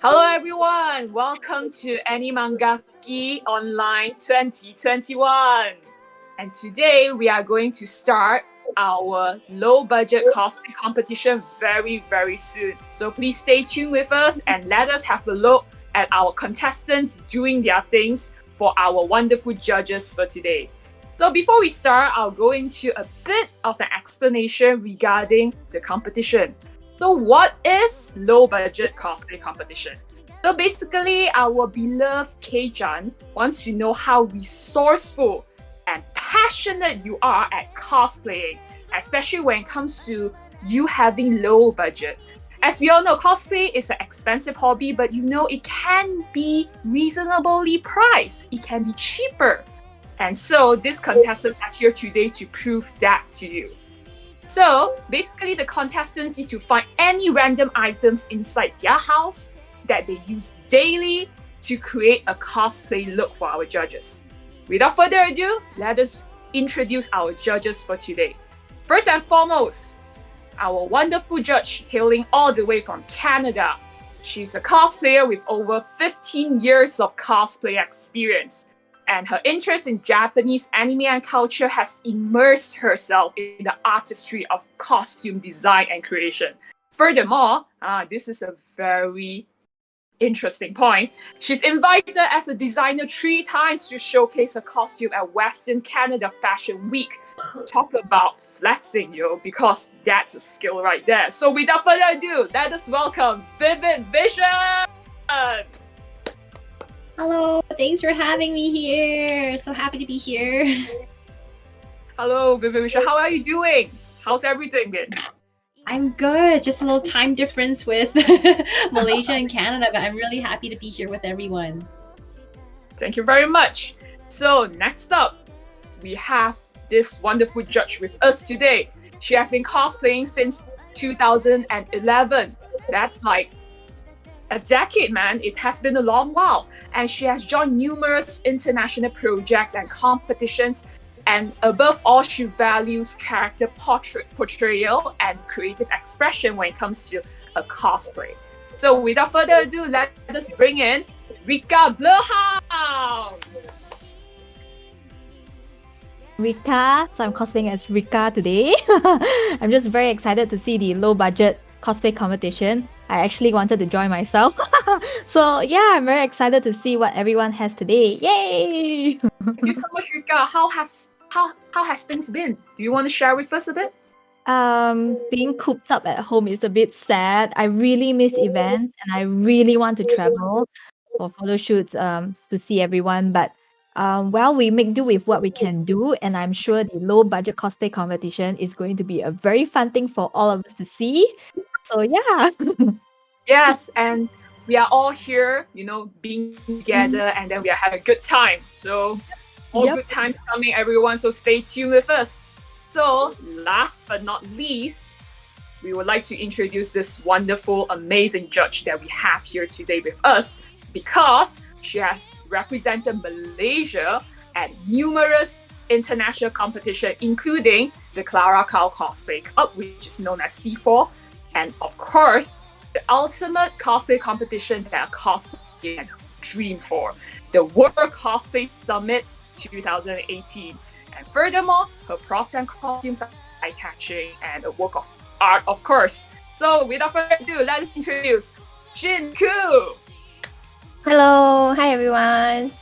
Hello everyone, welcome to AniManGaki Online 2021. And today we are going to start our low budget cosplay competition very soon. So please stay tuned with us and let us have a look at our contestants doing their things for our wonderful judges for today. So before we start, I'll go into a bit of an explanation regarding the competition. So what is low budget cosplay competition? So basically, our beloved Kei-chan wants to know how resourceful and passionate you are at cosplaying, especially when it comes to you having low budget. As we all know, cosplay is an expensive hobby, but it can be reasonably priced. It can be cheaper. And so this contestant is here today to prove that to you. So basically, the contestants need to find any random items inside their house that they use daily to create a cosplay look for our judges. Without further ado, let us introduce our judges for today. First and foremost, our wonderful judge hailing all the way from Canada. She's a cosplayer with over 15 years of cosplay experience. And her interest in Japanese anime and culture has immersed herself in the artistry of costume design and creation. Furthermore, this is a very interesting point. She's invited as a designer 3 times to showcase her costume at Western Canada Fashion Week. Talk about flexing, because that's a skill right there. So without further ado, let us welcome Vivid Vision! Hello, thanks for having me here. So happy to be here. Hello, Vivid Vision. How are you doing? How's everything been? I'm good. Just a little time difference with Malaysia and Canada, but I'm really happy to be here with everyone. Thank you very much. So next up, we have this wonderful judge with us today. She has been cosplaying since 2011. That's like a decade, man. It has been a long while. And she has joined numerous international projects and competitions. And above all, she values character portrayal and creative expression when it comes to a cosplay. So without further ado, let us bring in Rikka Blurhound! Rikka, so I'm cosplaying as Rikka today. I'm just very excited to see the low budget cosplay competition. I actually wanted to join myself. So yeah, I'm very excited to see what everyone has today. Yay! Thank you so much, Rikka. How has things been? Do you want to share with us a bit? Being cooped up at home is a bit sad. I really miss events and I really want to travel for photo shoots to see everyone. But well, we make do with what we can do, and I'm sure the low budget cosplay competition is going to be a very fun thing for all of us to see. So yeah. Yes, and we are all here, being together, and then we are having a good time. So all good times coming, everyone. So stay tuned with us. So last but not least, we would like to introduce this wonderful, amazing judge that we have here today with us, because she has represented Malaysia at numerous international competitions, including the Clara Cow Cosplay Club, which is known as C4, and of course, the ultimate cosplay competition that a cosplayer can dream for, the World Cosplay Summit 2018. And furthermore, her props and costumes are eye-catching and a work of art, of course. So without further ado, let us introduce Shinku! Hello, hi everyone.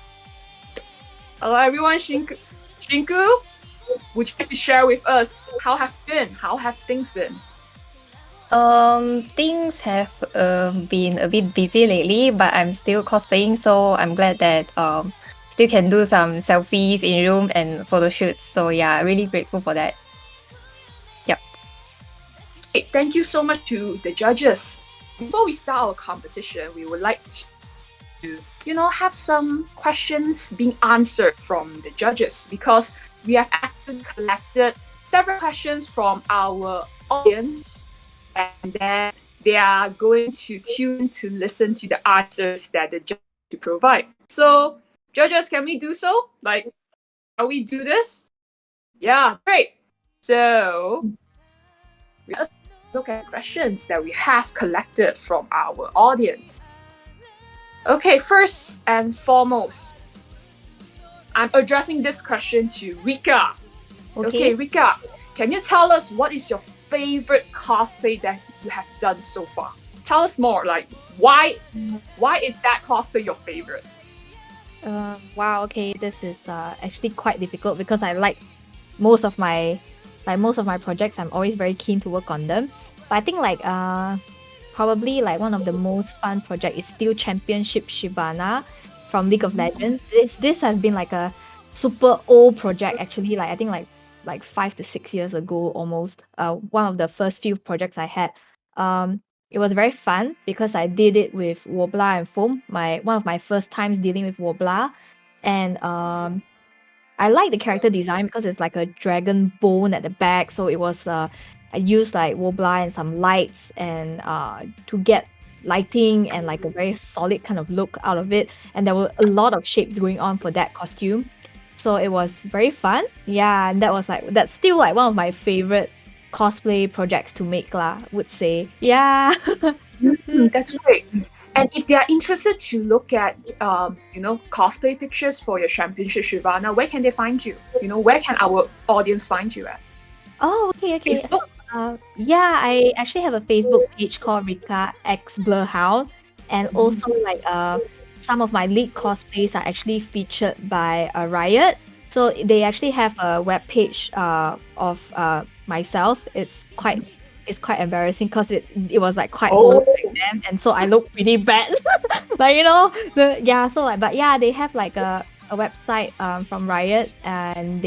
Hello everyone, Shinku, would you like to share with us how have things been? Things have been a bit busy lately, but I'm still cosplaying, so I'm glad that still can do some selfies in room and photo shoots. So yeah, really grateful for that. Yep. Hey, thank you so much to the judges. Before we start our competition, we would like to have some questions being answered from the judges, because we have actually collected several questions from our audience, and then they are going to tune to listen to the answers that the judges provide. So, judges, can we do so? Shall we do this? Yeah, great. So, let's look at questions that we have collected from our audience. Okay, first and foremost, I'm addressing this question to Rikka. Okay, Rikka, can you tell us what is your favorite cosplay that you have done so far? Tell us more. Like, why is that cosplay your favorite? Wow. Okay, this is actually quite difficult because I like most of my projects. I'm always very keen to work on them. But I think probably like one of the most fun project is still Championship Shivana from League of Legends. This has been like a super old project actually. Like I think like 5 to 6 years ago almost. One of the first few projects I had. It was very fun because I did it with Worbla and Foam. One of my first times dealing with Worbla, and I like the character design because it's like a dragon bone at the back. So it was I used like Worbla and some lights and to get lighting and like a very solid kind of look out of it. And there were a lot of shapes going on for that costume. So it was very fun. Yeah, and that's still like one of my favorite cosplay projects to make lah, would say. Yeah. That's great. And if they are interested to look at, cosplay pictures for your Championship Shivana, where can they find you? Where can our audience find you at? Oh, okay. Facebook? Yeah, I actually have a Facebook page called Rikka Blurhound, and also like some of my lead cosplays are actually featured by Riot. So they actually have a web page of myself. It's quite embarrassing because it was like quite old back then, and so I look pretty bad. Like but yeah, they have like a website from Riot, and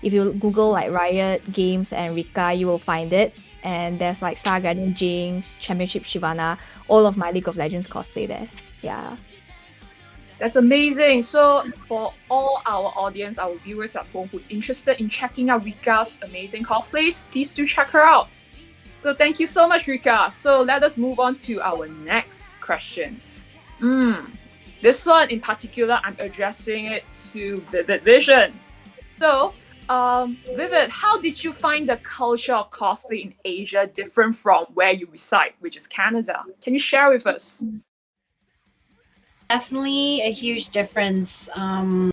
if you Google like Riot Games and Rikka, you will find it. And there's like Star Guardian Jinx, Championship Shivana, all of my League of Legends cosplay there. Yeah. That's amazing. So for all our audience, our viewers at home who's interested in checking out Rikka's amazing cosplays, please do check her out. So thank you so much, Rikka. So let us move on to our next question. This one in particular, I'm addressing it to Vivid Vision. So, Vivid, how did you find the culture of cosplay in Asia different from where you reside, which is Canada? Can you share with us? Definitely a huge difference. I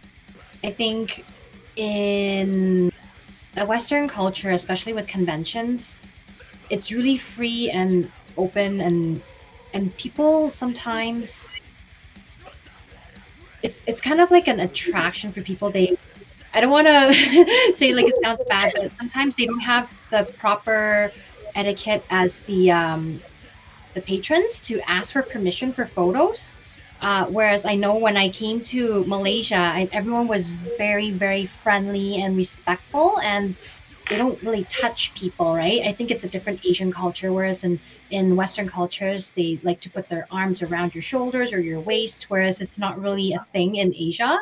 think in the Western culture, especially with conventions, it's really free and open, and people sometimes it's kind of like an attraction for people. I don't want to say like it sounds bad, but sometimes they don't have the proper etiquette as the patrons to ask for permission for photos. Whereas I know when I came to Malaysia, everyone was very, very friendly and respectful, and they don't really touch people, right? I think it's a different Asian culture, whereas in Western cultures, they like to put their arms around your shoulders or your waist, whereas it's not really a thing in Asia.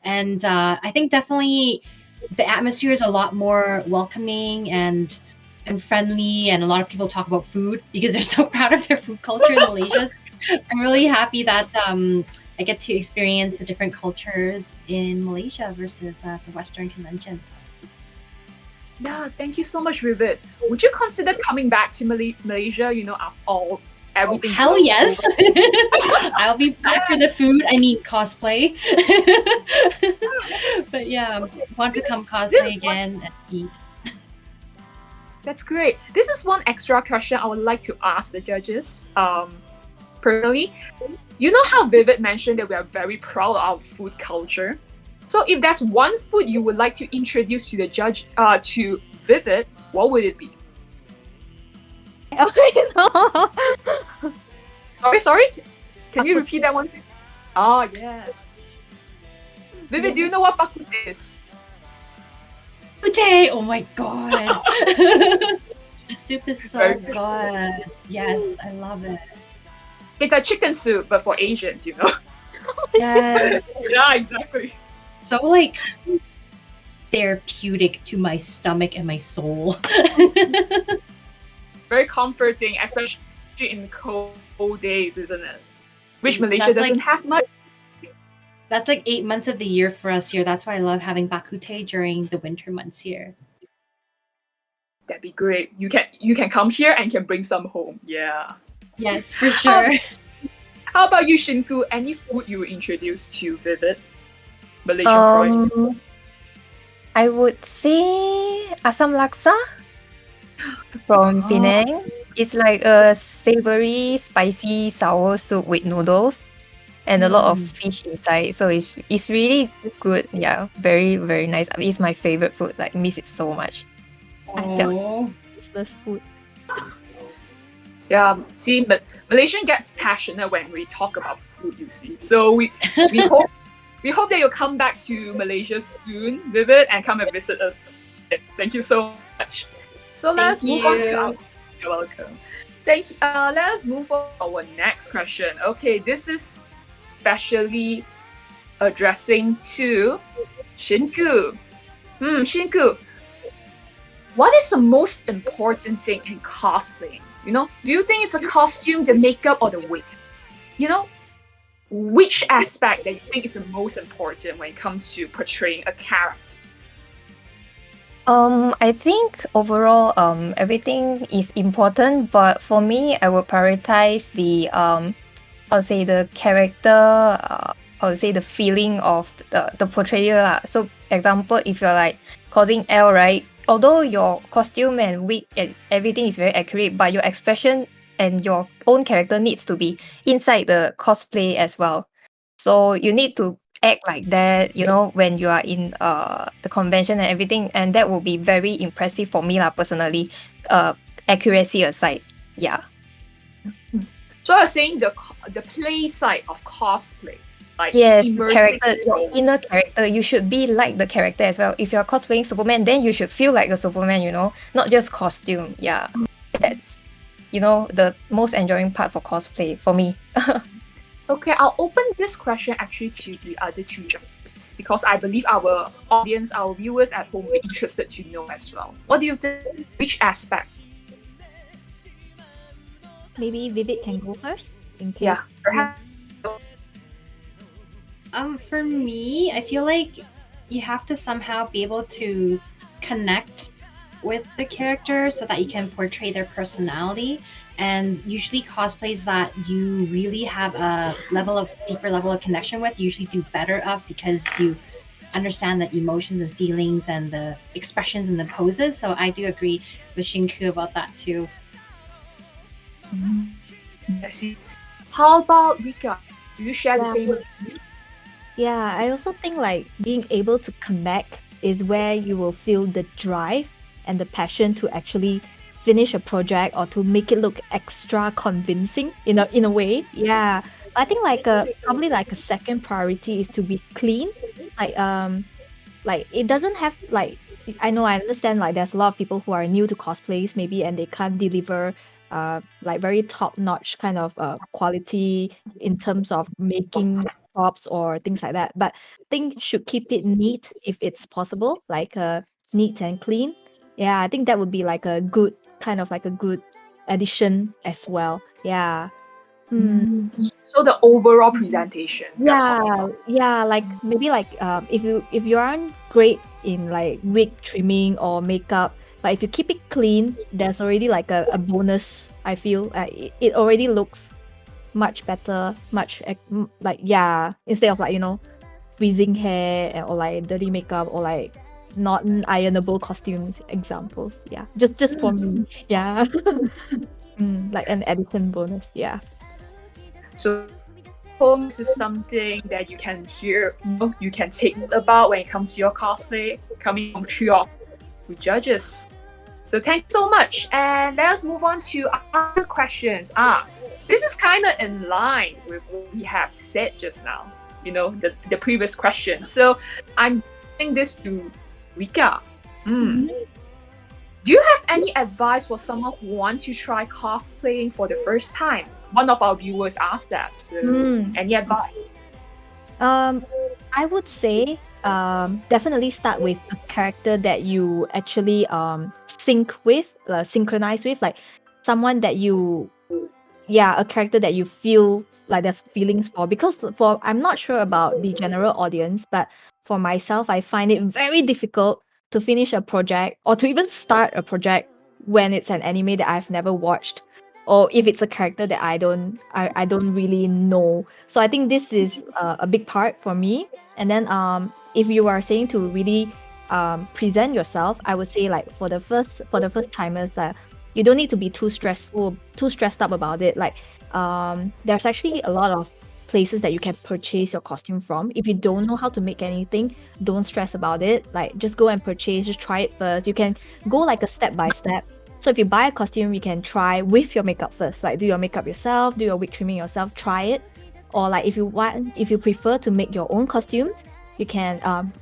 And I think definitely the atmosphere is a lot more welcoming and friendly, and a lot of people talk about food because they're so proud of their food culture in Malaysia. I'm really happy that I get to experience the different cultures in Malaysia versus the Western conventions. Yeah, thank you so much, Vivid. Would you consider coming back to Malaysia, after all, everything? Oh, hell yes. I'll be back for the food. I mean, cosplay. But yeah, want to come cosplay again and eat. That's great. This is one extra question I would like to ask the judges. Personally, you know how Vivid mentioned that we are very proud of our food culture. So if there's one food you would like to introduce to the judge, to Vivid, what would it be? Sorry. Can you repeat that one? Oh yes. Vivid, do you know what bakute is? Bakute! Oh my god. The soup is so good. Yes, I love it. It's a chicken soup, but for Asians, Yes. Yeah, exactly. So like therapeutic to my stomach and my soul. Very comforting, especially in cold days, isn't it? Which Malaysia doesn't have much. That's like 8 months of the year for us here. That's why I love having bakute during the winter months here. That'd be great. You can come here and can bring some home. Yeah. Yes, for sure. How about you, Shinku? Any food you were introduced to Vivid? Malaysian pride. I would say asam laksa from Penang. It's like a savory, spicy, sour soup with noodles and a lot of fish inside. So it's really good. Yeah, very very nice. It's my favorite food. Like miss it so much. Oh. Useless food. Yeah, see, but Malaysian gets passionate when we talk about food, you see. So we hope that you'll come back to Malaysia soon, Vivid, and come and visit us. Thank you so much. So let's move on to our... You're welcome. Thank you. Let us move on to our next question. Okay, this is especially addressing to Shinku. Shinku, what is the most important thing in cosplaying? You know, do you think it's a costume, the makeup, or the wig? You know, which aspect that you think is the most important when it comes to portraying a character? I think overall, everything is important, but for me, I would prioritize the I would say the character, I would say the feeling of the portrayal lah. So, example, if you're like causing L, right? Although your costume and wig and everything is very accurate, but your expression and your own character needs to be inside the cosplay as well. So you need to act like that, you know, when you are in the convention and everything, and that will be very impressive for me lah personally. Accuracy aside, yeah. So you're saying the play side of cosplay, like Yes, immersing character, your inner character. You should be like the character as well. If you're cosplaying Superman, then you should feel like a Superman, you know, not just costume. Yeah, that's, you know, the most enjoying part for cosplay for me. Okay, I'll open this question actually to the other two judges because I believe our audience, our viewers at home, will be interested to know as well. What do you think? Which aspect? Maybe Vivid can go first. In case. Yeah, perhaps. For me, I feel like you have to somehow be able to connect with the character so that you can portray their personality. And usually cosplays that you really have a deeper level of connection with, you usually do better of because you understand the emotions and feelings and the expressions and the poses. So I do agree with Shinku about that too. I see. How about Rikka? Do you share the same with me? Yeah, I also think like being able to connect is where you will feel the drive and the passion to actually finish a project or to make it look extra convincing in a way. Yeah. I think like probably like a second priority is to be clean. Like it doesn't have like I understand like there's a lot of people who are new to cosplays maybe and they can't deliver like very top-notch kind of quality in terms of making props or things like that. But I think should keep it neat if it's possible, like neat and clean. Yeah, I think that would be like a good kind of like a good addition as well. Yeah. So the overall presentation. Yeah, like maybe like if you aren't great in like wig trimming or makeup, but if you keep it clean, there's already like a bonus. I feel it already looks much better, like instead of like freezing hair or like dirty makeup or like not ironable costumes examples. Yeah, just for me. Yeah. Like an addition bonus. Yeah. So home is something that you can hear, you can take about when it comes to your cosplay coming from three of the judges. So thank you so much, and let's move on to other questions. This is kind of in line with what we have said just now. The previous question. So I'm giving this to Rikka. Do you have any advice for someone who wants to try cosplaying for the first time? One of our viewers asked that. So any advice? I would say definitely start with a character that you actually synchronize with, like someone that a character that you feel like there's feelings for. Because I'm not sure about the general audience, but for myself, I find it very difficult to finish a project or to even start a project when it's an anime that I've never watched. or if it's a character that I don't really know. So I think this is a big part for me. And then if you are saying to really present yourself, I would say like for the first timers, you don't need to be too stressed up about it. Like there's actually a lot of places that you can purchase your costume from. If you don't know how to make anything, don't stress about it. Like just go and purchase, just try it first. You can go like a step by step. So if you buy a costume, you can try with your makeup first. Like do your makeup yourself, do your wig trimming yourself, try it. Or like if you prefer to make your own costumes, you can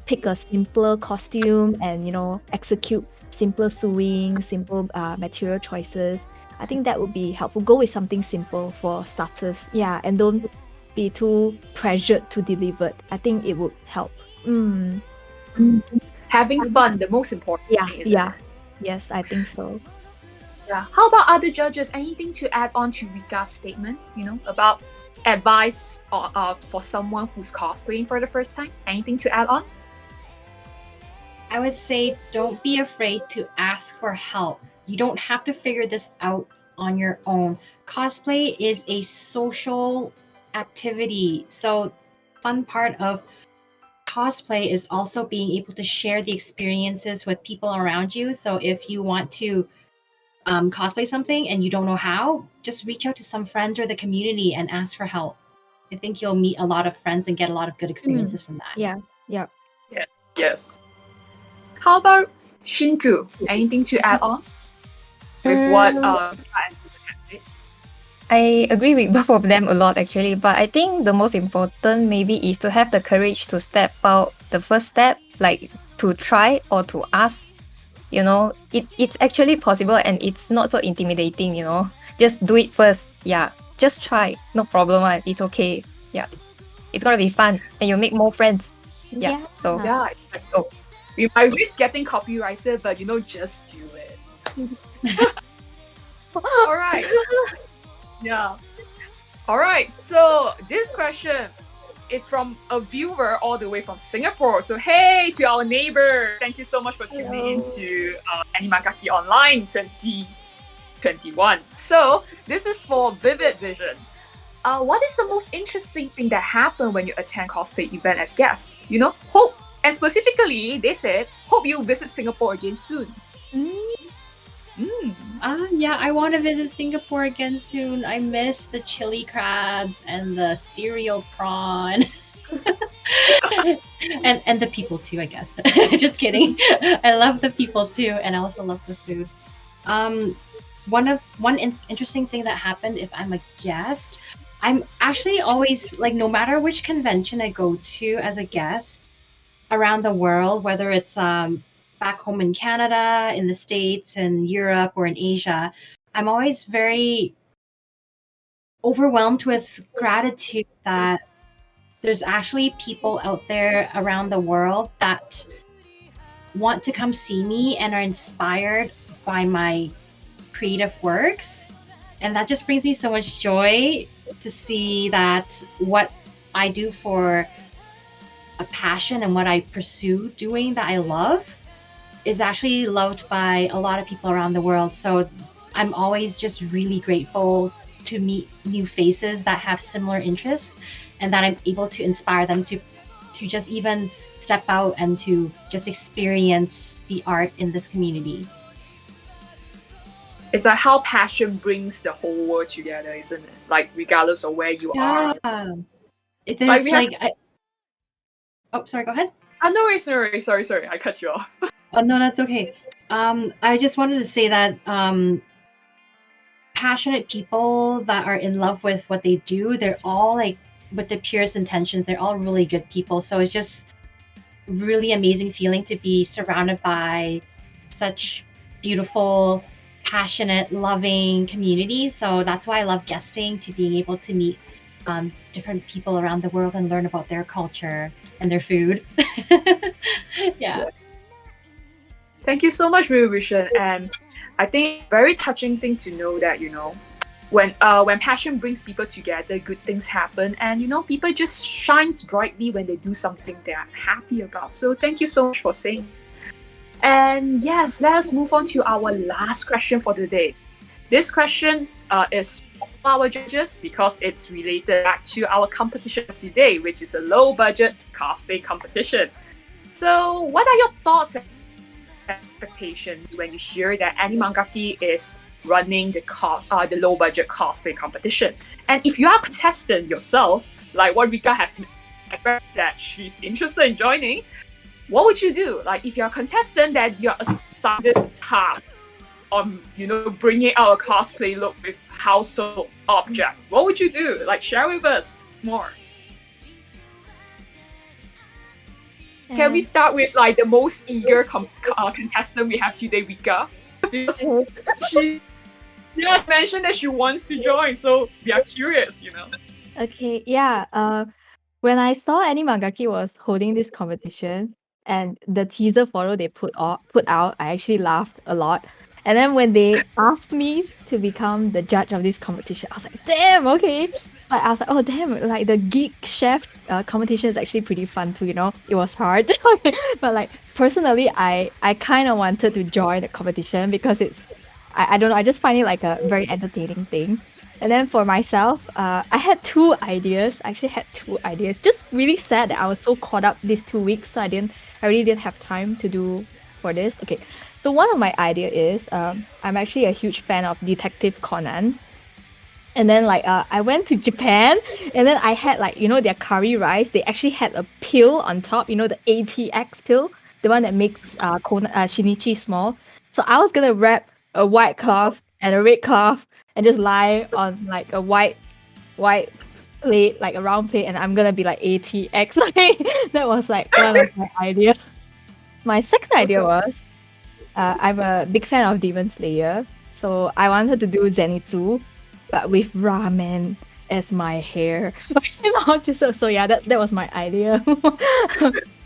pick a simpler costume and execute simpler sewing, simple material choices. I think that would be helpful. Go with something simple for starters. Yeah, and don't be too pressured to deliver. I think it would help. Having fun, the most important thing, isn't it? Yes, I think so. Yeah. How about other judges? Anything to add on to Rikka's statement, about advice for someone who's cosplaying for the first time? Anything to add on? I would say don't be afraid to ask for help. You don't have to figure this out on your own. Cosplay is a social activity. So fun part of cosplay is also being able to share the experiences with people around you. So if you want to cosplay something and you don't know how, just reach out to some friends or the community and ask for help. I think you'll meet a lot of friends and get a lot of good experiences from that. Yeah. Yes. How about Shinku? Anything to add on with what I agree with both of them a lot actually, but I think the most important maybe is to have the courage to step out the first step, like to try or to ask. It's actually possible and it's not so intimidating, Just do it first. Yeah, just try. No problem. It's okay. Yeah, it's gonna be fun and you'll make more friends. Yeah. So yeah, we might risk getting copyrighted, but just do it. All right. Yeah. All right. So this question is from a viewer all the way from Singapore. So hey to our neighbor, thank you so much for tuning into AniManGaki Online 2021. So this is for Vivid Vision. What is the most interesting thing that happened when you attend cosplay event as guests? Hope, and specifically they said hope you visit Singapore again soon. Yeah, I want to visit Singapore again soon. I miss the chili crabs and the cereal prawn. and the people too, I guess. Just kidding. I love the people too, and I also love the food. One interesting thing that happened if I'm a guest, I'm actually always like, no matter which convention I go to as a guest around the world, whether it's back home in Canada, in the States, in Europe, or in Asia, I'm always very overwhelmed with gratitude that there's actually people out there around the world that want to come see me and are inspired by my creative works. And that just brings me so much joy to see that what I do for a passion and what I pursue doing that I love is actually loved by a lot of people around the world. So I'm always just really grateful to meet new faces that have similar interests and that I'm able to inspire them to just even step out and to just experience the art in this community. It's like how passion brings the whole world together, isn't it? Like regardless of where you are. There's oh, sorry, go ahead. No worries. Sorry, I cut you off. Oh, no, that's okay. I just wanted to say that passionate people that are in love with what they do, they're all like with the purest intentions. They're all really good people. So it's just really amazing feeling to be surrounded by such beautiful, passionate, loving community. So that's why I love guesting, to being able to meet different people around the world and learn about their culture and their food. Yeah. Thank you so much, Vision. And I think very touching thing to know that, when passion brings people together, good things happen, and people just shines brightly when they do something they're happy about. So thank you so much for saying. And yes, let us move on to our last question for the day. This question is for our judges because it's related back to our competition today, which is a low-budget cosplay competition. So, what are your thoughts and expectations when you hear that AniManGaki is running the low-budget cosplay competition? And if you are a contestant yourself, like what Rikka has expressed that she's interested in joining, what would you do? Like if you're a contestant that you're assigned this task on, bringing out a cosplay look with household objects, what would you do? Like share with us more. Can we start with like the most eager contestant we have today, Rikka? Because she mentioned that she wants to join, so we are curious, Okay, yeah. When I saw AniManGaki was holding this competition and the teaser photo they put out, I actually laughed a lot. And then when they asked me to become the judge of this competition, I was like, damn, okay. Like I was like, oh damn, like the geek chef competition is actually pretty fun too, It was hard. But like personally, I kind of wanted to join the competition because I don't know, I just find it like a very entertaining thing. And then for myself, I had two ideas. I actually had two ideas. Just really sad that I was so caught up these 2 weeks, so I really didn't have time to do for this. Okay, so one of my idea is I'm actually a huge fan of Detective Conan. And then like I went to Japan, and then I had like their curry rice. They actually had a pill on top. The ATX pill, the one that makes Shinichi small. So I was gonna wrap a white cloth and a red cloth and just lie on like a white plate, like a round plate, and I'm gonna be like ATX. That was like one of my ideas. My second idea was I'm a big fan of Demon Slayer, so I wanted to do Zenitsu, but with ramen as my hair. So yeah, that was my idea.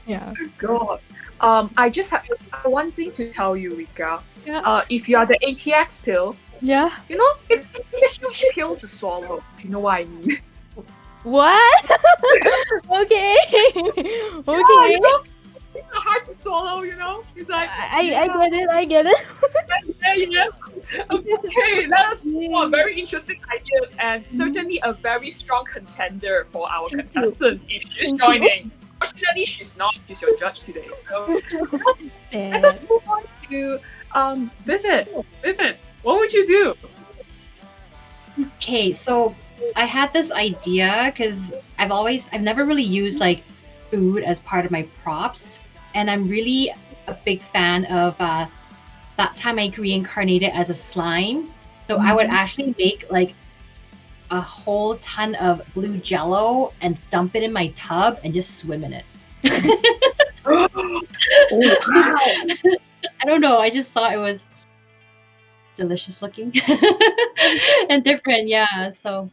Yeah. God. I just have one thing to tell you, Rikka. Yeah. If you are the ATX pill, Yeah. it's a huge pill to swallow. You know what I mean? What? Okay. Okay. It's not hard to swallow, It's like I get it. yeah. Okay, let us move on. Very interesting ideas and certainly a very strong contender for our contestant if she's joining. Fortunately, she's not. She's your judge today. So let us move on to Vivian, what would you do? Okay, so I had this idea because I've never really used like food as part of my props, and I'm really a big fan of that time I reincarnated as a slime. So I would actually make like a whole ton of blue jello and dump it in my tub and just swim in it. Oh, wow. I don't know, I just thought it was delicious looking and different, yeah. So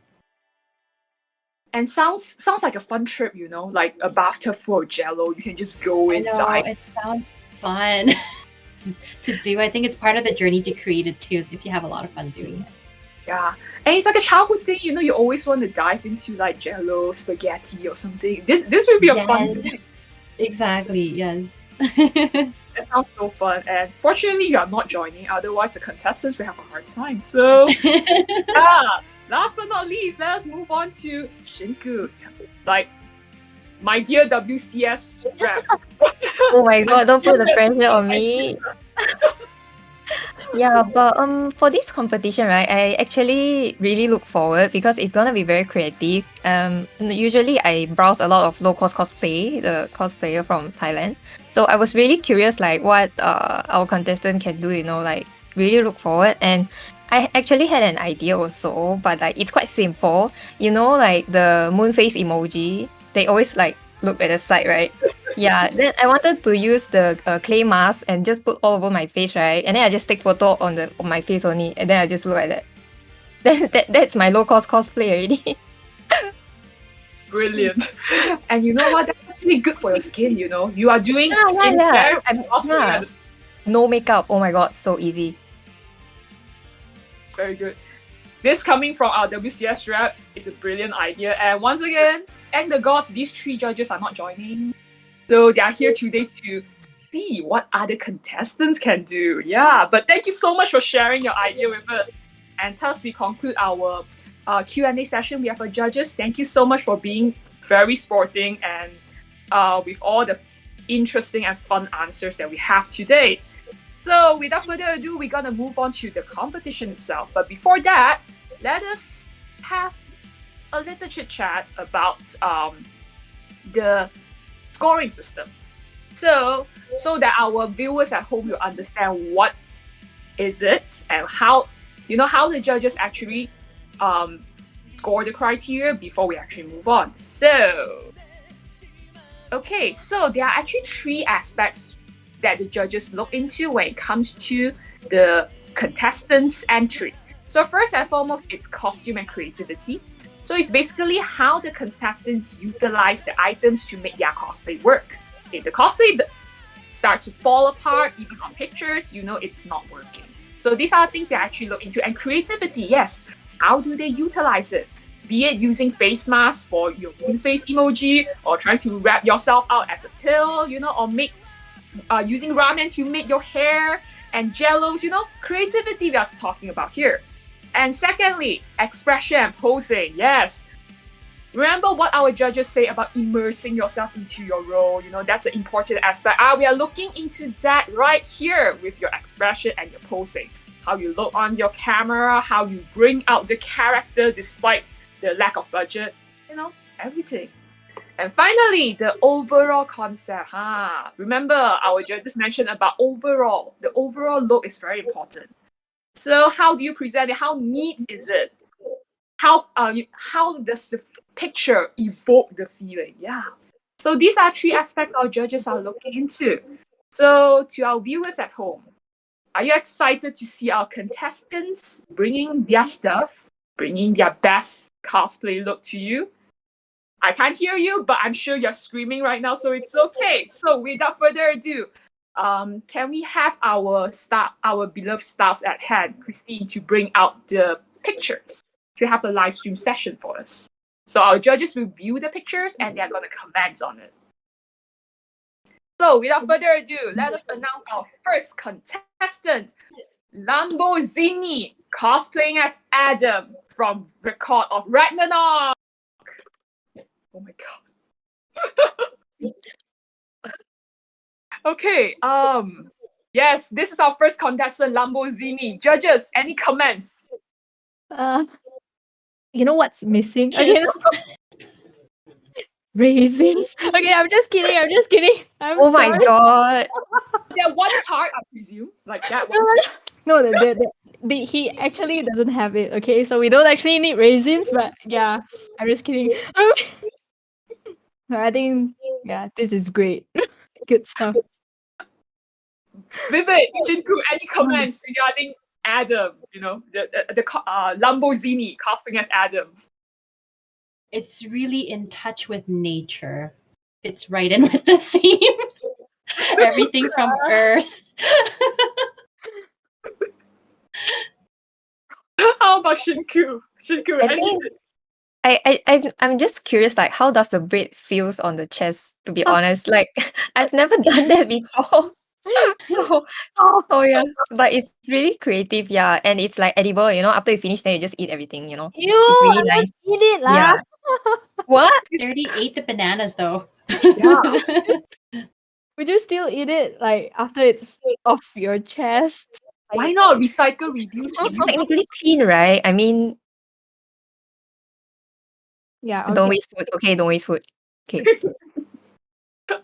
And sounds like a fun trip, like a bathtub full of jello. You can just go I know inside. it sounds fun to do. I think it's part of the journey to create it too, if you have a lot of fun doing it. Yeah, and it's like a childhood thing. You always want to dive into like jello, spaghetti, or something. This would be a fun Yes. thing. Exactly, yes. That sounds so fun. And fortunately, you are not joining. Otherwise, the contestants will have a hard time. So, yeah. Last but not least, let us move on to Shinku. Like, my dear WCS rep. Oh my god, don't put the pressure on me. Yeah, but for this competition, right, I actually really look forward because it's gonna be very creative. Usually I browse a lot of low-cost cosplay, the cosplayer from Thailand. So I was really curious, like what our contestant can do. Like really look forward. And I actually had an idea also, but like it's quite simple. Like the moon face emoji. They always like look at the side, right? Yeah, then I wanted to use the clay mask and just put all over my face, right? And then I just take photo on my face only, and then I just look like that. That's my low cost cosplay already. Brilliant. And you know what? That's actually good for your skin, You are doing Yeah. skincare. I'm no makeup. Oh my god, so easy. Very good. This coming from our WCS rep, it's a brilliant idea. And once again, thank the gods, these 3 judges are not joining. So they are here today to see what other contestants can do. Yeah, but thank you so much for sharing your idea with us. And thus we conclude our Q&A session. We have our judges. Thank you so much for being very sporting and with all the interesting and fun answers that we have today. So without further ado, we're gonna move on to the competition itself. But before that, let us have a little chit chat about the scoring system. So that our viewers at home will understand what is it and how the judges actually score the criteria before we actually move on. So there are actually 3 aspects that the judges look into when it comes to the contestants' entry. So first and foremost, it's costume and creativity. So it's basically how the contestants utilize the items to make their cosplay work. If the cosplay starts to fall apart, even on pictures, it's not working. So these are things they actually look into. And creativity, yes, how do they utilize it? Be it using face masks for your moon face emoji, or trying to wrap yourself out as a pill, or make using ramen to make your hair and jellos, creativity we are talking about here. And secondly, expression and posing. Yes. Remember what our judges say about immersing yourself into your role. That's an important aspect. We are looking into that right here with your expression and your posing. How you look on your camera, how you bring out the character despite the lack of budget, everything. And finally, the overall concept. Remember, our judges mentioned about overall. The overall look is very important. So how do you present it? How neat is it? How does the picture evoke the feeling? Yeah. So these are 3 aspects our judges are looking into. So to our viewers at home, are you excited to see our contestants bringing their stuff, bringing their best cosplay look to you? I can't hear you, but I'm sure you're screaming right now, so it's okay. So without further ado, can we have our beloved staffs at hand, Christine, to bring out the pictures, to have a live stream session for us? So our judges will view the pictures and they're going to comment on it. So without further ado, let us announce our first contestant, LAMBOR ZINNI, cosplaying as Adam from Record of Ragnarok. Oh my god. Okay, yes, this is our first contestant, LAMBOR ZINNI. Judges, any comments? You know what's missing? Okay. Raisins. Okay, I'm just kidding. I'm Oh my sorry. god. Yeah, one part, I presume, like that one. No, he actually doesn't have it. Okay, so we don't actually need raisins, but yeah, I'm just kidding. I think this is great. Good stuff. Vivid, Shinku, any comments regarding Adam? The LAMBOR ZINNI cosplaying as Adam. It's really in touch with nature. Fits right in with the theme. Everything from Earth. How about Shinku? Shinku, I'm just curious, like, how does the braid feels on the chest, to be honest? Like, I've never done that before. So, oh yeah, but it's really creative, yeah, and it's like edible, after you finish, then you just eat everything, Ew, it's really I nice. won't eat it, lah. Yeah. What? They already ate the bananas though. Yeah. Would you still eat it like after it's off your chest? Why not recycle, reduce? It's technically clean, right? I mean, Yeah. don't Okay. waste food. Okay, don't waste food. Okay.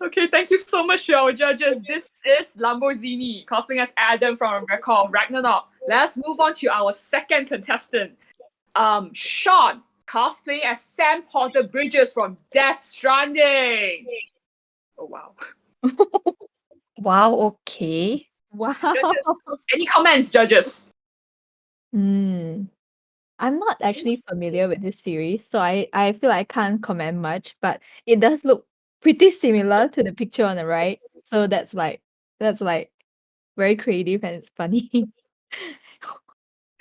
Okay, thank you so much to our judges. This is LAMBOR ZINNI, cosplaying as Adam from Record of Ragnarok. Let's move on to our second contestant. Sean, cosplay as Sam Porter Bridges from Death Stranding. Oh wow. Wow, okay. Wow. Judges, any comments, judges? I'm not actually familiar with this series, so I feel I can't comment much, but it does look pretty similar to the picture on the right. So that's like very creative and it's funny.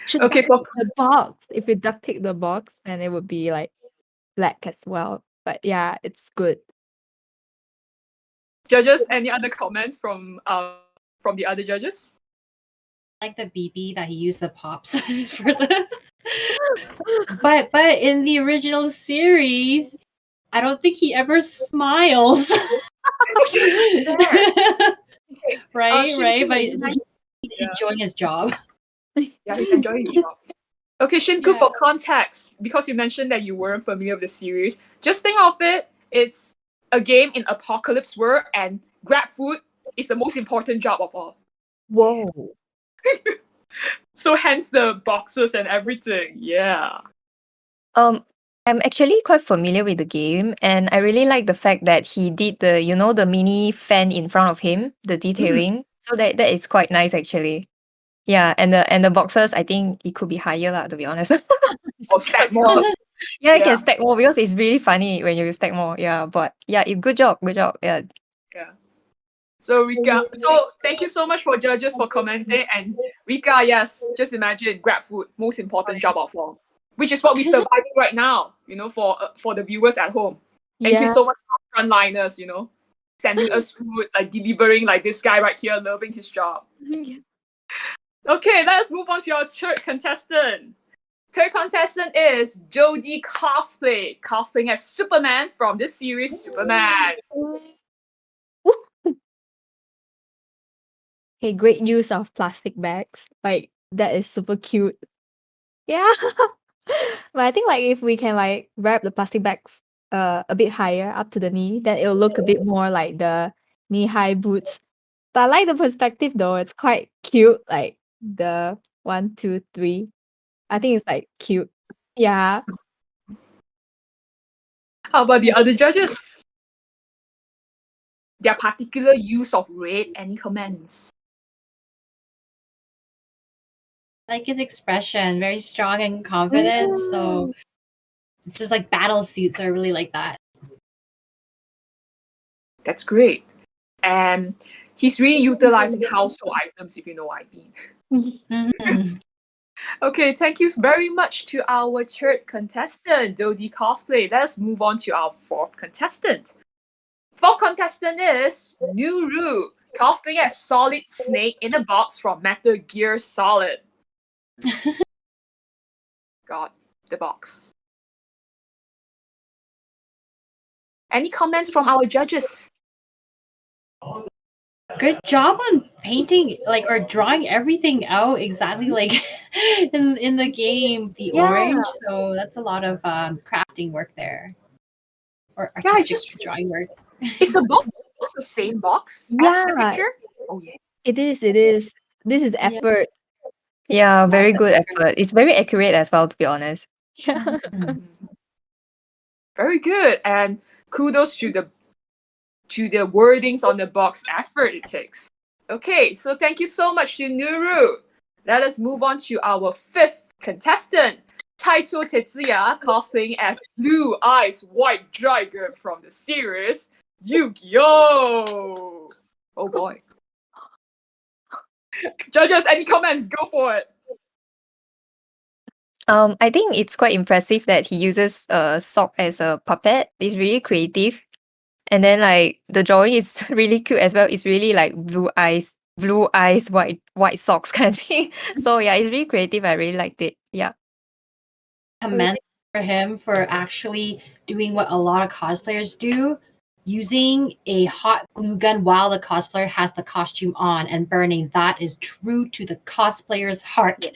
Should Okay, duct tape the box. If you duct tape the box, then it would be like black as well. But yeah, it's good. judges, any other comments from the other judges? like the BB that he used the pops for the. But in the original series, I don't think he ever smiles. Right, Shinku, but you mentioned- he's enjoying his job. yeah, he's enjoying his job. Okay, Shinku, Yeah. for context, because you mentioned that you weren't familiar with the series, just think of it. It's a game in apocalypse world, and grab food is the most important job of all. Whoa. So hence the boxes and everything. Yeah. I'm actually quite familiar with the game, and I really like the fact that he did the, you know, the mini fan in front of him, the detailing. So that is quite nice actually. Yeah, and the boxes, I think it could be higher lah, to be honest. Or stack more. Yeah, Yeah. you can stack more because it's really funny when you stack more. Yeah, but yeah, good job. Yeah. Yeah. So Rikka, so thank you so much for judges for commenting, and Rikka, yes, just imagine grab food, most important job of all, which is what we're surviving right now. You know, for the viewers at home. Thank you Yeah. so much for frontliners. You know, sending us food, like delivering, like this guy right here, loving his job. Okay, let's move on to our third contestant. Third contestant is DODY Cosplay, cosplaying as Superman from this series, Superman. Hey, great use of plastic bags. Like that is super cute. Yeah. But I think like if we can like wrap the plastic bags a bit higher up to the knee, then it'll look a bit more like the knee-high boots. But I like the perspective though. It's quite cute. Like the 1, 2, 3. I think it's like cute. Yeah. How about the other judges? Their particular use of red, any comments? Like his expression, very strong and confident. So it's just like battle suits. I really like that. That's great. And he's really utilizing household items, if you know what I mean. Mhm. Okay, thank you very much to our third contestant, DODY Cosplay. Let's move on to our fourth contestant. Fourth contestant is Nuru, cosplaying as Solid Snake in a box from Metal Gear Solid. God, the box. Any comments from our judges? Good job on painting, like, or drawing everything out exactly like in the game, the Yeah. orange. So that's a lot of crafting work there, or Yeah, I artistic just drawing work. Is the box the same box as the Yeah. picture? Oh yeah. It is. This is Yeah. effort. Yeah, very good effort. It's very accurate as well, to be honest. Yeah. Very good, and kudos to the wordings on the box effort it takes. Okay, so thank you so much to Nuru. Let us move on to our fifth contestant, TAITO TETSUYA, cosplaying as Blue Eyes White Dragon from the series Yu-Gi-Oh! Oh boy. Judges, any comments? Go for it. I think it's quite impressive that he uses a sock as a puppet. It's really creative. And then like the drawing is really cute as well. It's really like blue eyes, white socks kind of thing. So yeah, it's really creative. I really liked it. Yeah. Commend for him for actually doing what a lot of cosplayers do, using a hot glue gun while the cosplayer has the costume on and burning. That is true to the cosplayer's heart.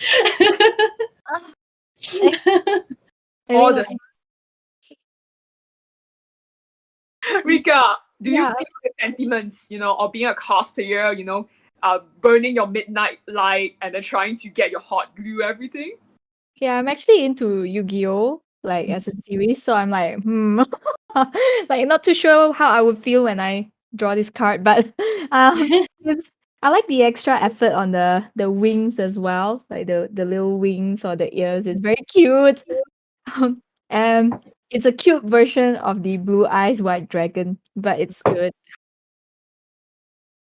All the Rikka, do you Yeah. feel the sentiments, of being a cosplayer, burning your midnight light and then trying to get your hot glue, everything? Yeah, I'm actually into Yu-Gi-Oh! Like as a series, so I'm like, like not too sure how I would feel when I draw this card, but I like the extra effort on the wings as well, like the little wings or the ears. It's very cute. And it's a cute version of the Blue Eyes White Dragon, but it's good.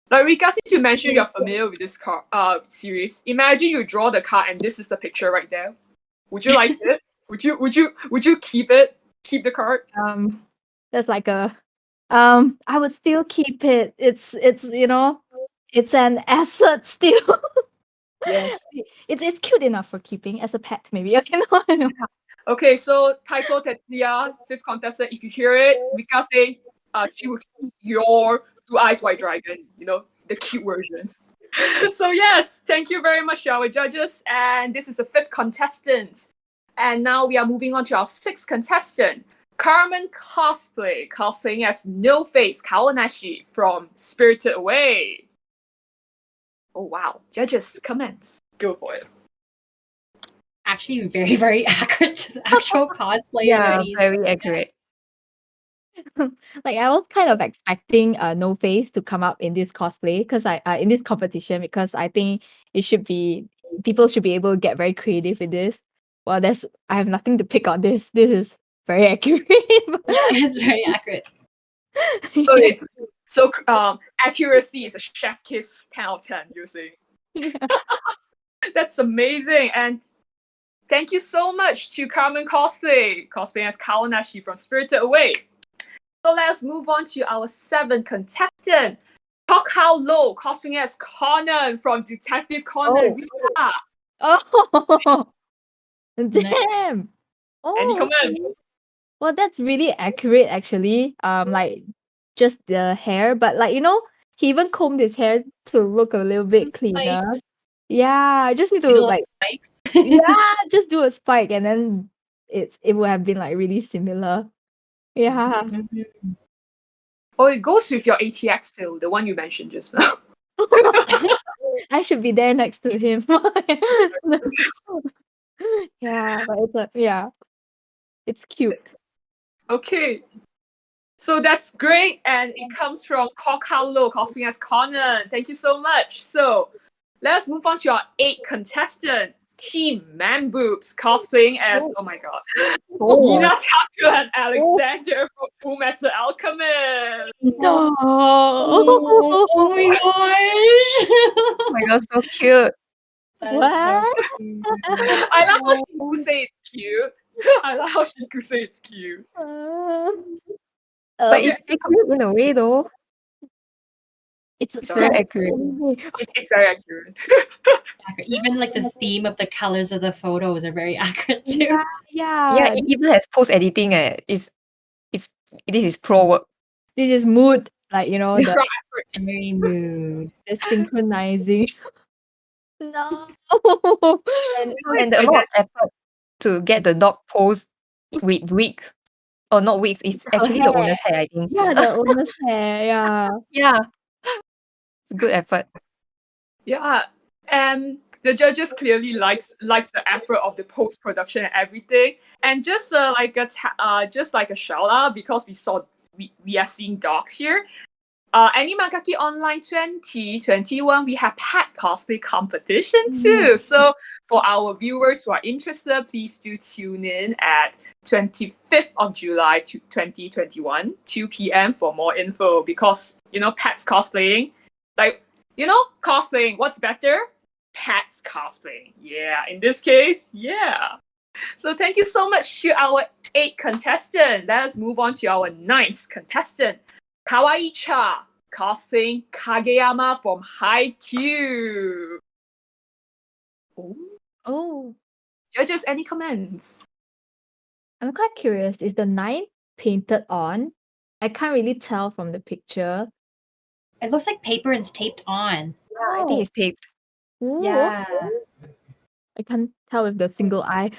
Like Rikka, since you mentioned you're familiar with this card series, imagine you draw the card and this is the picture right there. Would you like it? Would you keep it? Keep the card? That's like a I would still keep it. It's it's an asset still. Yes. It's cute enough for keeping as a pet, maybe. Okay, no. Okay, so TAITO TETSUYA, fifth contestant. If you hear it, Rikka says she will keep your Blue Eyes White Dragon, the cute version. So yes, thank you very much to our judges. And this is the fifth contestant. And now we are moving on to our sixth contestant, KARMEN Cosplay, cosplaying as No Face Kawanashi from Spirited Away. Oh wow, judges, comments. Go for it. Actually, very, very accurate to the actual cosplay. Yeah, already. very accurate. Like I was kind of expecting No Face to come up in this cosplay because I in this competition because I think people should be able to get very creative with this. Well, I have nothing to pick on this. This is very accurate. It's very accurate. So accuracy is a chef kiss 10 out of 10, you see. Yeah. That's amazing. And thank you so much to KARMEN Cosplay, cosplaying as Kawanashi from Spirited Away. So let's move on to our seventh contestant, KOKHAO Lo, cosplaying as Conan from Detective Conan. Rikka. Oh, damn. Any Oh, comments? well, that's really accurate actually. Like just the hair, but like he even combed his hair to look a little bit cleaner. Spikes. Yeah, I just need to Little like spikes. yeah, just do a spike and then it would have been like really similar. Yeah. Mhm. Oh, it goes with your ATX pill, the one you mentioned just now. I should be there next to him. Yeah, but it's cute. Okay. So that's great, and it comes from KOKHAO Lo, cosplaying as Conan. Thank you so much. So let's move on to our eighth contestant, Team MANBOOBS, cosplaying as, oh my god, Nina, Taku, and Alexander from Full Metal Alchemist. No. Oh my gosh. Oh my god, so cute. That is What? so cute. I love how Shinku say it's cute. I like how Shinku say it's cute. But it's accurate in a way though. it's It's very accurate. It's very accurate. Accurate. Even like the theme of the colors of the photos are very accurate too. Yeah, Yeah, it even has post editing. This is pro work. This is mood, like Extra the, Very mood. the synchronizing. No. And the amount of effort to get the dog pose with wigs. Or not wigs, it's Her actually the owner's hair, I think. Yeah, the owner's hair. Yeah. Yeah. It's good effort. Yeah, and the judges clearly likes the effort of the post production and everything. And just like a shout out, because we are seeing dogs here. AniManGaki Online 2021, we have pet cosplay competition too. So for our viewers who are interested, please do tune in at 25th of July 2021, 2 p.m. for more info. Because pets cosplaying, cosplaying, what's better? Pets cosplaying. Yeah, in this case, yeah. So thank you so much to our 8th contestant. Let us move on to our 9th contestant, Kawaii-cha, cosplaying Kageyama from Haikyuu. Oh, Judges, any comments? I'm quite curious. Is the 9 painted on? I can't really tell from the picture. It looks like paper and it's taped on. I think it's taped. Ooh, Yeah. okay. I can't tell with the single eye.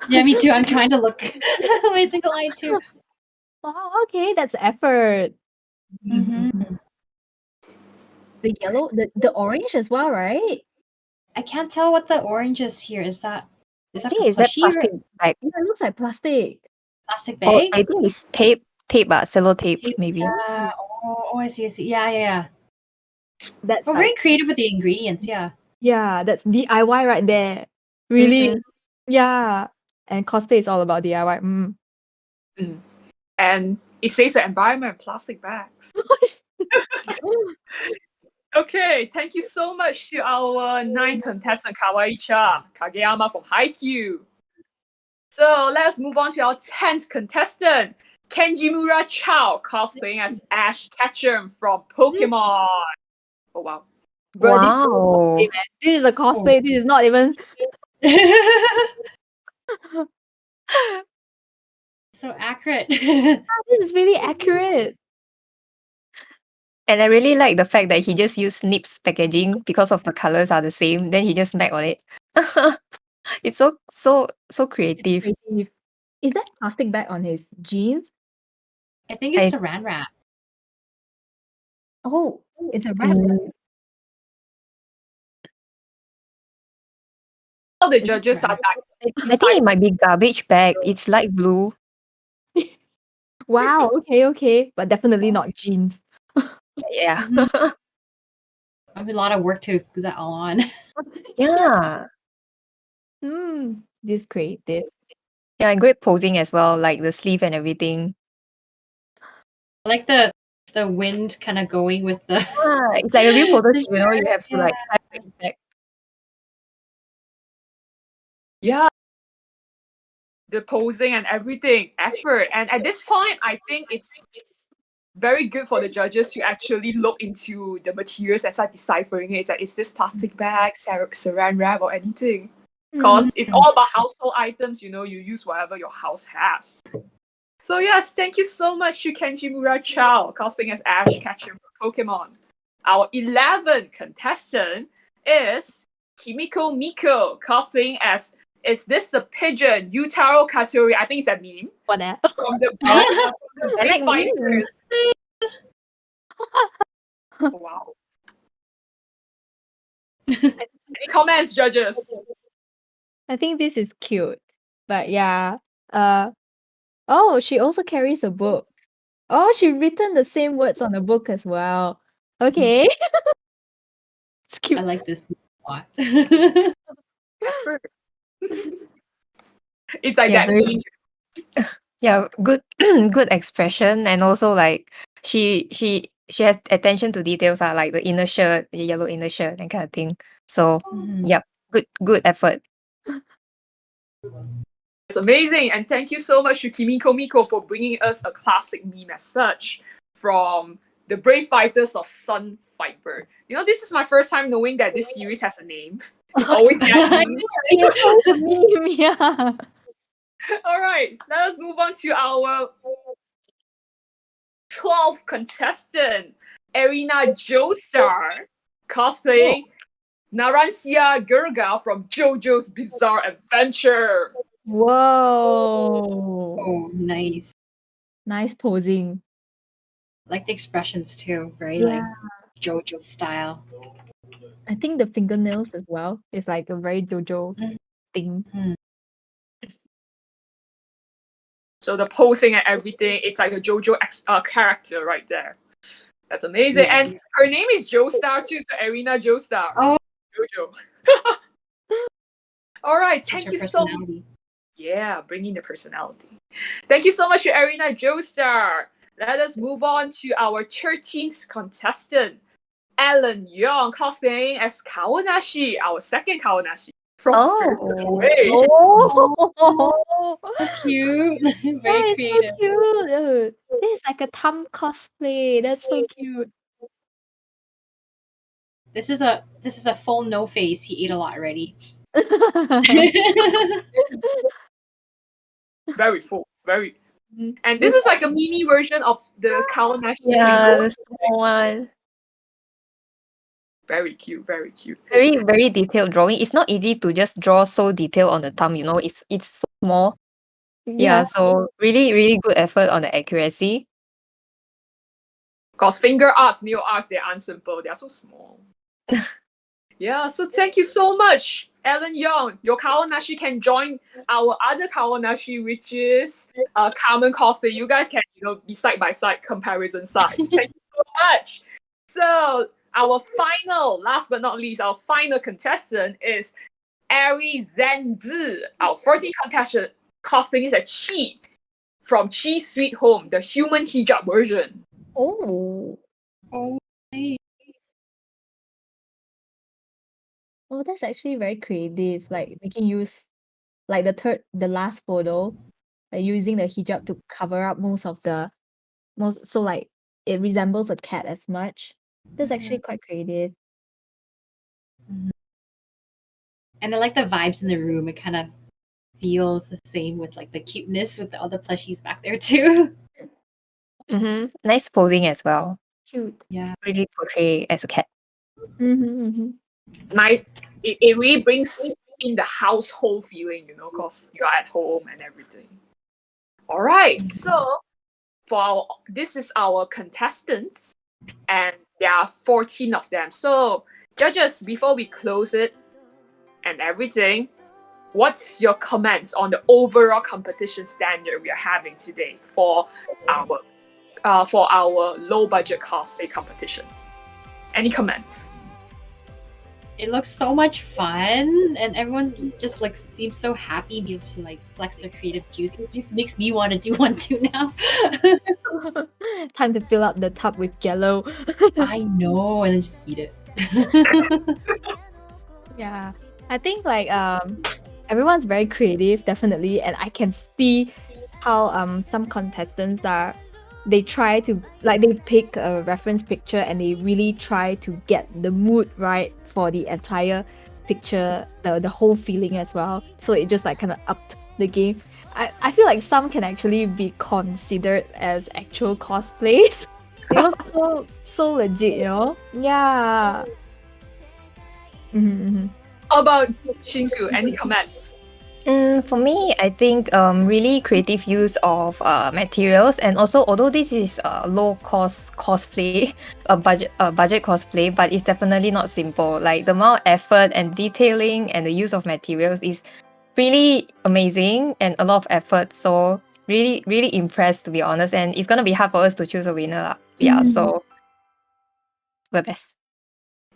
Yeah, me too. I'm trying to look my single eye too. Wow, okay, that's effort. Mm-hmm. The yellow, the orange as well, right? I can't tell what the orange is here. Is that I for think it's that plushie or plastic bag. Yeah, it looks like plastic. plastic Or bag? I think it's tape, sellotape maybe. Yeah. Oh, I see. Yeah. That's Oh, like very creative with the ingredients. Yeah. yeah, that's DIY right there. Really, yeah. And cosplay is all about DIY. And it saves the environment, plastic bags. Okay, thank you so much to our 9th contestant, Kawaii-cha, Kageyama from Haikyuu. So let's move on to our 10th contestant, KENJIMURA CHOW, cosplaying as Ash Ketchum from Pokemon. Oh wow. Bro, this is a Wow. cosplay, man. This is a cosplay. This is not even. So accurate. This is really accurate. And I really like the fact that he just used Nip's packaging because of the colors are the same. Then he just mac on it. It's so creative. Creative. Is that plastic bag on his jeans? I think it's saran wrap. Oh, it's a wrap. Mm, All the Is it judges are saran like, I think it might be garbage bag. It's light blue. Wow. Okay. But definitely not jeans. Yeah. I have a lot of work to put that all on. Yeah. This creative. Yeah, and great posing as well, like the sleeve and everything. I like the wind kind of going with the. Yeah, it's like a real photo shoot, you shirt, have to like have the effect. yeah, the posing and everything, effort. And at this point, I think it's very good for the judges to actually look into the materials and start deciphering it. It's like, is this plastic bag, saran wrap, or anything? Because it's all about household items, you use whatever your house has. So yes, thank you so much to KENJIMURA CHOW, cosplaying as Ash Ketchum from Pokemon. Our 11th contestant is KIMIKO Miko, cosplaying as, is this the pigeon, Yutaro Katori? I think it's a meme. What that? From the I like fighters. Wow. Any comments, judges? I think this is cute. But yeah. She also carries a book. Oh, she written the same words on the book as well. Okay. It's cute. I like this a lot. Effort. It's like Yeah, that very- meme. Yeah, good good expression, and also like she has attention to details, like the inner shirt, the yellow inner shirt, that kind of thing. So yep, good effort. It's amazing, and thank you so much to KIMIKO Miko for bringing us a classic meme as such from the Brave Fighters of Sun Fiber. This is my first time knowing that this series has a name. It's always that meme. It's so meme, yeah. All right, let us move on to our 12th contestant, ERINA JOESTAR, cosplaying Narancia Gurga from JoJo's Bizarre Adventure. Whoa. Oh, nice. Nice posing. Like the expressions too, very Yeah. like JoJo style. I think the fingernails as well is like a very JoJo thing. So the posing and everything, it's like a JoJo character right there. That's amazing. Yes. And her name is JOESTAR too, so ERINA JOESTAR. Oh. JoJo. All right, Just thank her you so much. personality. Yeah, bringing the personality. Thank you so much to ERINA JOESTAR. Let us move on to our 13th contestant, Alan Young, cosplaying as Kaonashi, our second Kaonashi from Spirited Away. Oh, Cute. that Very is creative. so cute. This is like a thumb cosplay. That's so cute. This is a full no face. He ate a lot already. Very full, very. And this is like a mini version of the Kaonashi. Yeah, the small one. Very cute, very cute. Very, very detailed drawing. It's not easy to just draw so detailed on the thumb, it's so small. Yeah, so really, really good effort on the accuracy. Because finger arts, nail arts, they aren't simple. They are so small. Yeah, so thank you so much, Alan Young. Your Kaonashi can join our other Kaonashi, which is KARMEN Cosplay. You guys can, be side by side comparison size. Thank you so much. So our final, last but not least, our final contestant is ARIXANZU, our 14th contestant, cosplaying is a Chi from Chi Sweet Home, the human hijab version. Oh. Oh, nice. Oh, that's actually very creative. Like making use, like the last photo, like using the hijab to cover up so like it resembles a cat as much. That's actually quite creative. And I like the vibes in the room. It kind of feels the same with like the cuteness with all the plushies back there too. Nice posing as well. Cute. Yeah. Really portray as a cat. It really brings in the household feeling, you know, because you're at home and everything. All right, so this is our contestants, and there are 14 of them. So, judges, before we close it and everything, what's your comments on the overall competition standard we are having today for our low budget cosplay competition? Any comments? It looks so much fun, and everyone just like seems so happy being able to like flex their creative juice. It just makes me want to do one too now. Time to fill up the tub with jello. I know, and then just eat it. Yeah, I think like everyone's very creative, definitely, and I can see how some contestants they try to like they pick a reference picture and they really try to get the mood right for the entire picture, the whole feeling as well. So it just like kind of upped the game. I feel like some can actually be considered as actual cosplays. They look so legit, you know? Yeah. How about Shinku? Any comments? For me, I think really creative use of materials, and also although this is low cost cosplay, a budget cosplay, but it's definitely not simple. Like the amount of effort and detailing and the use of materials is really amazing and a lot of effort. So really impressed, to be honest. And it's gonna be hard for us to choose a winner lah. Yeah, so the best.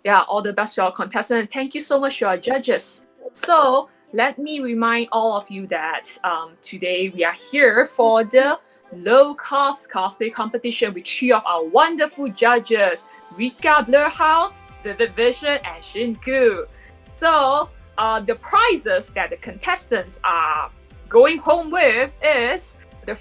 Yeah, all the best to our contestants. Thank you so much to our judges. So let me remind all of you that today we are here for the low-cost cosplay competition with three of our wonderful judges, Rikka Blurhound, Vivid Vision, and Shinku. So the prizes that the contestants are going home with is the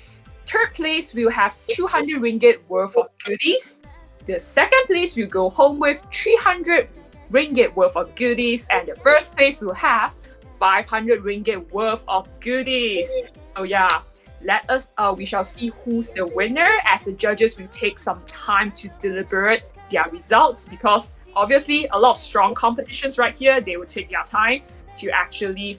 third place will have 200 ringgit worth of goodies. The second place will go home with 300 ringgit worth of goodies, and the first place will have 500 ringgit worth of goodies. So yeah, we shall see who's the winner, as the judges will take some time to deliberate their results, because obviously a lot of strong competitions right here. They will take their time to actually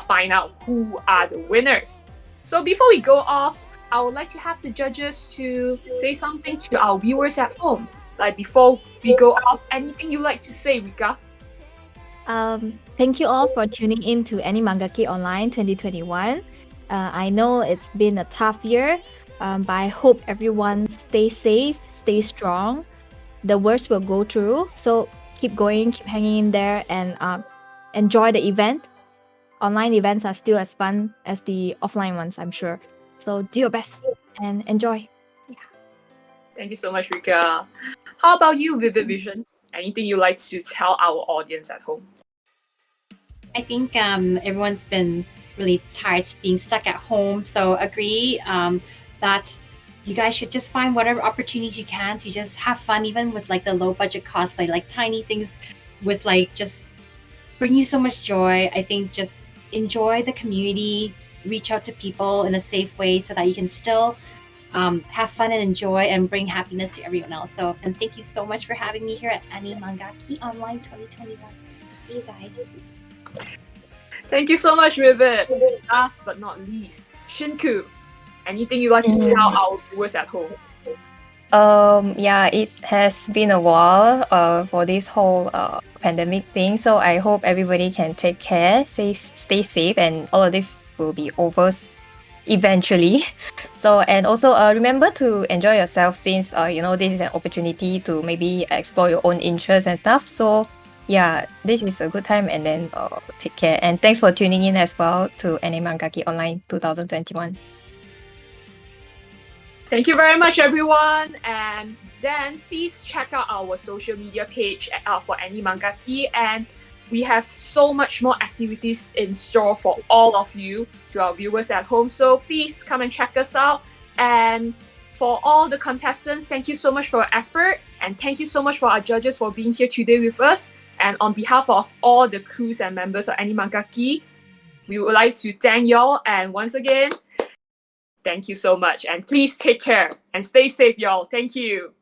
find out who are the winners. So before we go off, I would like to have the judges to say something to our viewers at home. Like before we go off, anything you like to say, Rikka? Thank you all for tuning in to AniManGaki Online 2021. I know it's been a tough year, but I hope everyone stays safe, stay strong. The worst will go through, so keep going, keep hanging in there, and enjoy the event. Online events are still as fun as the offline ones, I'm sure. So do your best and enjoy. Yeah. Thank you so much, Rikka. How about you, Vivid Vision? Anything you like to tell our audience at home? I think everyone's been really tired being stuck at home, so agree that you guys should just find whatever opportunities you can to just have fun, even with like the low budget cosplay, like tiny things with like just bring you so much joy. I think just enjoy the community, reach out to people in a safe way so that you can still have fun and enjoy and bring happiness to everyone else. So, and thank you so much for having me here at AniManGaki Online 2021. See you guys. Thank you so much, Vivid. Last but not least, Shinku, anything you like to tell our viewers at home? Yeah, it has been a while for this whole pandemic thing, so I hope everybody can take care, stay safe, and all of this will be over eventually. So, and also remember to enjoy yourself, since this is an opportunity to maybe explore your own interests and stuff. So yeah, this is a good time, and then take care, and thanks for tuning in as well to AniManGaki Online 2021. Thank you very much, everyone. And then please check out our social media page for AniManGaki. And we have so much more activities in store for all of you, to our viewers at home. So please come and check us out. And for all the contestants, thank you so much for your effort. And thank you so much for our judges for being here today with us. And on behalf of all the crews and members of AniManGaki, we would like to thank y'all. And once again, thank you so much. And please take care and stay safe, y'all. Thank you.